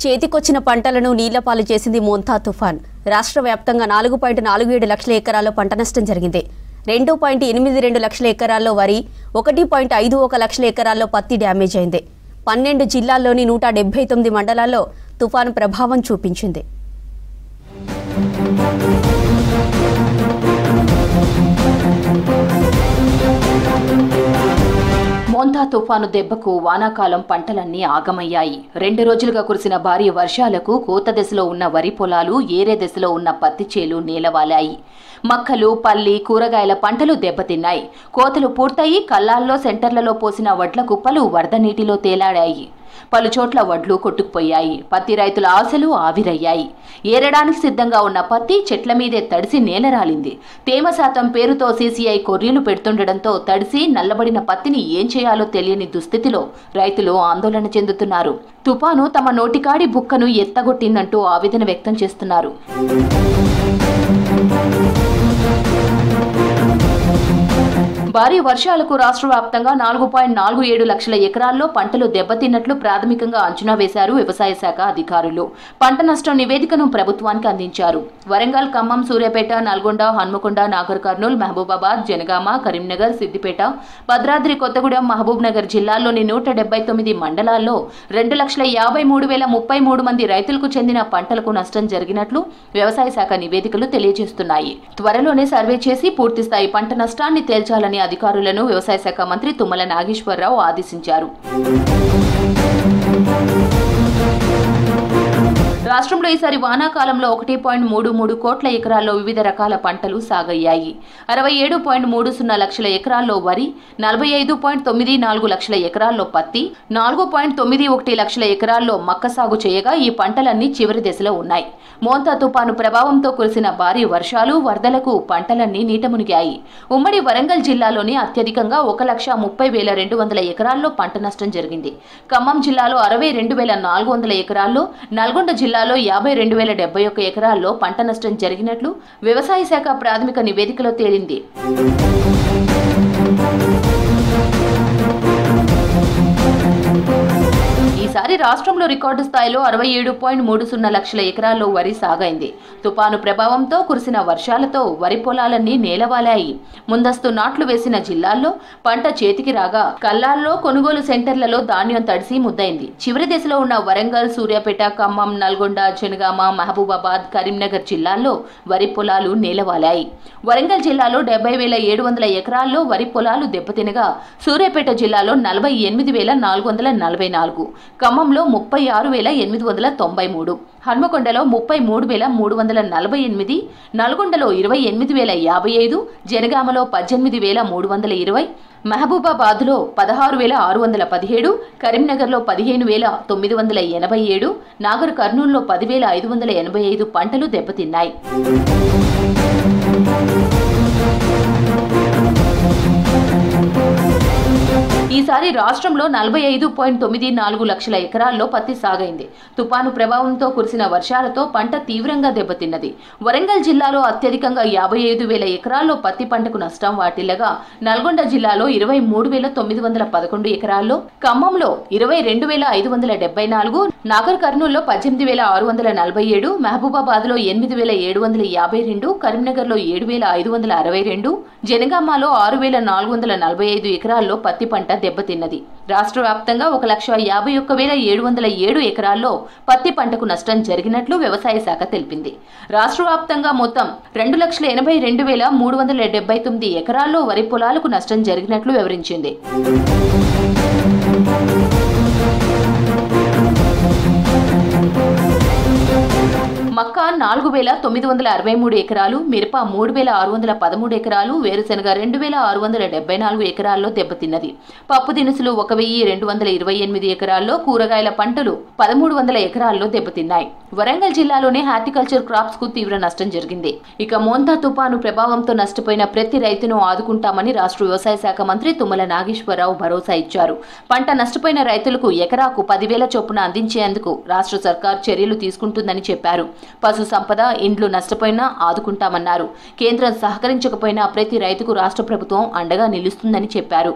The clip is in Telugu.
చేతికొచ్చిన పంటలను నీళ్లపాలు చేసింది మోంతా తుఫాన్. రాష్ట్ర వ్యాప్తంగా 4.47 లక్షల ఎకరాల్లో పంట నష్టం జరిగింది. 2.82 లక్షల ఎకరాల్లో వరి, 1.51 లక్షల ఎకరాల్లో పత్తి డ్యామేజ్ అయింది. 12 జిల్లాల్లోని 179 మండలాల్లో తుఫాను ప్రభావం చూపించింది. మోంతా తుఫాను దెబ్బకు వానాకాలం పంటలన్నీ ఆగమయ్యాయి. 2 రోజులుగా కురిసిన భారీ వర్షాలకు కోత దశలో ఉన్న వరి పొలాలు, ఏరే దశలో ఉన్న పత్తి చేలు నేలవాలాయి. మక్కలు, పల్లి, కూరగాయల పంటలు దెబ్బతిన్నాయి. కోతలు పూర్తయి కల్లాల్లో, సెంటర్లలో పోసిన వడ్ల కుప్పలు వరద నీటిలో తేలాడాయి. పలుచోట్ల వడ్లు కొట్టుకుపోయాయి. పత్తి రైతుల ఆశలు ఆవిరయ్యాయి. ఏరడానికి సిద్ధంగా ఉన్న పత్తి చెట్ల మీదే తడిసి నేలరాలింది. తేమ శాతం పేరుతో సీసీఐ కొర్రీలు పెడుతుండటంతో తడిసి నల్లబడిన పత్తిని ఏం చేయాలో తెలియని దుస్థితిలో రైతులు ఆందోళన చెందుతున్నారు. తుఫాను తమ నోటికాడి బుక్కను ఎత్తగొట్టిందంటూ ఆవేదన వ్యక్తం చేస్తున్నారు. భారీ వర్షాలకు రాష్ట్ర వ్యాప్తంగా 4.47 లక్షల ఎకరాల్లో పంటలు దెబ్బతిన్నట్లు ప్రాథమికంగా అంచనా వేశారు వ్యవసాయ శాఖ అధికారులు. పంట నష్టం నివేదికను ప్రభుత్వానికి అందించారు. వరంగల్, ఖమ్మం, సూర్యాపేట, నల్గొండ, హన్మకొండ, నాగర్ కర్నూల్, మహబూబాబాద్, జనగామ, కరీంనగర్, సిద్దిపేట, భద్రాద్రి కొత్తగూడెం, మహబూబ్ నగర్ జిల్లాల్లోని 179 మండలాల్లో 2,53,033 మంది రైతులకు చెందిన పంటలకు నష్టం జరిగినట్లు వ్యవసాయ శాఖ నివేదికలు తెలియజేస్తున్నాయి. త్వరలోనే సర్వే చేసి పూర్తిస్థాయి పంట నష్టాన్ని తేల్చాలని అధికారులను వ్యవసాయ శాఖ మంత్రి తుమ్మల నాగేశ్వరరావు ఆదేశించారు. రాష్ట్రంలో ఈసారి వానాకాలంలో 1.33 కోట్ల ఎకరాల్లో వివిధ రకాల పంటలు సాగయ్యాయి. 67.30 లక్షల ఎకరాల్లో వరి, 45.94 లక్షల ఎకరాల్లో పత్తి, 4.91 లక్షల ఎకరాల్లో మక్క సాగు చేయగా ఈ పంటలన్నీ చివరి దశలో ఉన్నాయి. మోంతా తుపాను ప్రభావంతో కురిసిన భారీ వర్షాలు, వరదలకు పంటలన్నీ నీట మునిగాయి. ఉమ్మడి వరంగల్ జిల్లాలోని అత్యధికంగా 1,30,200 ఎకరాల్లో పంట నష్టం జరిగింది. ఖమ్మం జిల్లాలో 62,400 ఎకరాల్లో, నల్గొండ జిల్లాలో 52,071 ఎకరాల్లో పంట నష్టం జరిగినట్లు వ్యవసాయ శాఖ ప్రాథమిక నివేదికలో తేలింది. ఈసారి రాష్ట్రంలో రికార్డు స్థాయిలో 67.30 లక్షల ఎకరాల్లో వరి సాగైంది. తుపాను ప్రభావంతో కురిసిన వర్షాలతో వరి పొలాలన్నీ నేలవాలాయి. ముందస్తు నాట్లు వేసిన జిల్లాల్లో పంట చేతికి రాగా కల్లాల్లో, కొనుగోలు సెంటర్లలో ధాన్యం తడిసి ముద్దైంది. చివరి దశలో ఉన్న వరంగల్, సూర్యాపేట, ఖమ్మం, నల్గొండ, జనగామ, మహబూబాబాద్, కరీంనగర్ జిల్లాల్లో వరి పొలాలు నేలవాలాయి. వరంగల్ జిల్లాలో 70,700 ఎకరాల్లో వరి పొలాలు దెబ్బతినగా సూర్యాపేట జిల్లాలో 48,444, ఖమ్మంలో 36,893, హన్మకొండలో 33,348, నల్గొండలో 28,055, జనగామలో 18,320, మహబూబాబాద్లో 16,617, కరీంనగర్లో 15,987, నాగర్ కర్నూల్లో 10,585 పంటలు దెబ్బతిన్నాయి. ఈసారి రాష్ట్రంలో 45.94 లక్షల ఎకరాల్లో పత్తి సాగైంది. తుపాను ప్రభావంతో కురిసిన వర్షాలతో పంట తీవ్రంగా దెబ్బతిన్నది. వరంగల్ జిల్లాలో అత్యధికంగా 55,000 ఎకరాల్లో పత్తి పంటకు నష్టం వాటిల్లగా నల్గొండ జిల్లాలో 23,911 ఎకరాల్లో, ఖమ్మంలో 22,574, నాగర్ కర్నూల్లో 18,647, మహబూబాబాద్లో 8,752, కరీంనగర్లో 7,562, జనగామలో 6,445 ఎకరాల్లో పత్తి పంట దెబ్బతిన్నది. రాష్ట్ర వ్యాప్తంగా 1,51,707 ఎకరాల్లో పత్తి పంటకు నష్టం జరిగినట్లు వ్యవసాయ శాఖ తెలిపింది. రాష్ట్ర వ్యాప్తంగా మొత్తం 2,82,379 ఎకరాల్లో వరి పొలాలకు నష్టం జరిగినట్లు వివరించింది. మక్క 4,963 ఎకరాలు, మిరప 3,613 ఎకరాలు, వేరుశెనగ 2,674 ఎకరాల్లో దెబ్బతిన్నది. పప్పు దినుసులు 1,228 ఎకరాల్లో, కూరగాయల పంటలు 1,300 ఎకరాల్లో దెబ్బతిన్నాయి. వరంగల్ జిల్లాలోనే హార్టికల్చర్ క్రాప్స్ కు తీవ్ర నష్టం జరిగింది. ఇక మోంతా తుపాను ప్రభావంతో నష్టపోయిన ప్రతి రైతును ఆదుకుంటామని రాష్ట్ర వ్యవసాయ శాఖ మంత్రి తుమ్మల నాగేశ్వరరావు భరోసా ఇచ్చారు. పంట నష్టపోయిన రైతులకు ఎకరాకు 10,000 చొప్పున అందించేందుకు రాష్ట్ర సర్కార్ చర్యలు తీసుకుంటుందని చెప్పారు. పశు సంపద, ఇండ్లు నష్టపోయినా ఆదుకుంటామన్నారు. కేంద్రం సహకరించకపోయినా ప్రతి రైతుకు రాష్ట్ర ప్రభుత్వం అండగా నిలుస్తుందని చెప్పారు.